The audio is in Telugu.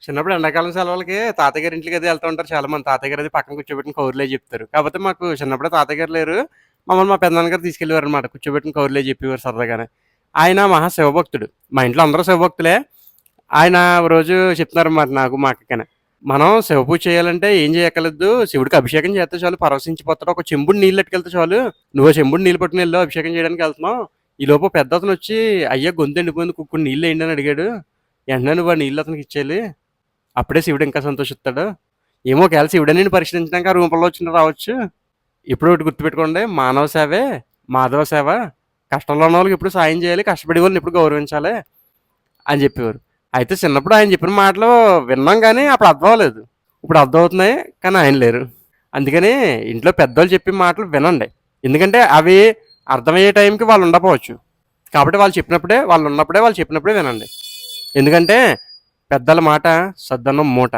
చిన్నప్పుడు ఎండాకాలం సెలవులకి తాతయ్య గారి ఇంటికి అది వెళ్తూ ఉంటారు చాలా మంది. తాతయ్య గారు అది పక్కన కూర్చోబెట్టుకొని కబుర్లే చెప్తారు. కాకపోతే మాకు చిన్నప్పుడే తాతయ్య గారు లేరు. మమ్మల్ని మా పెదనాన్నగారు తీసుకెళ్ళేవారనమాట. కూర్చోబెట్టుకొని కబుర్లే చెప్పేవారు సరదాగానే. ఆయన మహా శివభక్తుడు. మా ఇంట్లో అందరూ శివభక్తులే. ఆయన ఒక రోజు చెప్తున్నారన్నమాట నాకు, మా అక్కకిని. మనం శివ పూజ చేయాలంటే ఏం చేయక్కర్లేదు. శివుడికి అభిషేకం చేస్తే చాలు పరవశించిపోతాడు. ఒక చెంబుడు నీళ్ళు ఎట్టుకెళ్తే చాలు. నువ్వు చెంబుడు నీళ్ళు పట్టుకుని వెళ్ళు అభిషేకం చేయడానికి వెళ్తున్నావు. ఈలోపు పెద్దతను వచ్చి అయ్యా గొంతు ఎండిపోయింది కుక్కుడు నీళ్ళు వేయండి అని అడిగాడు. వెంటనే నువ్వు ఆ నీళ్ళు అతనికి ఇచ్చేయాలి. అప్పుడే శివుడు ఇంకా సంతోషిస్తాడు. ఏమో ఒకవేళ శివుడే నేను పరీక్షించడానికి ఆ రూపంలో వచ్చిన రావచ్చు. ఇప్పుడు ఒకటి గుర్తుపెట్టుకోండి, మానవ సేవే మాధవ సేవ. కష్టంలో ఉన్న వాళ్ళకి ఎప్పుడు సాయం చేయాలి, కష్టపడే వాళ్ళని ఎప్పుడు గౌరవించాలి అని చెప్పేవారు. అయితే చిన్నప్పుడు ఆయన చెప్పిన మాటలు విన్నాం కానీ అప్పుడు అర్థం అవ్వలేదు. ఇప్పుడు అర్థం అవుతున్నాయి కానీ ఆయన లేరు. అందుకని ఇంట్లో పెద్దవాళ్ళు చెప్పే మాటలు వినండి. ఎందుకంటే అవి అర్థమయ్యే టైంకి వాళ్ళు ఉండకపోవచ్చు. కాబట్టి వాళ్ళు చెప్పినప్పుడే, వాళ్ళు ఉన్నప్పుడే, వాళ్ళు చెప్పినప్పుడే వినండి. ఎందుకంటే పెద్దల మాట సద్దన్నం మూట.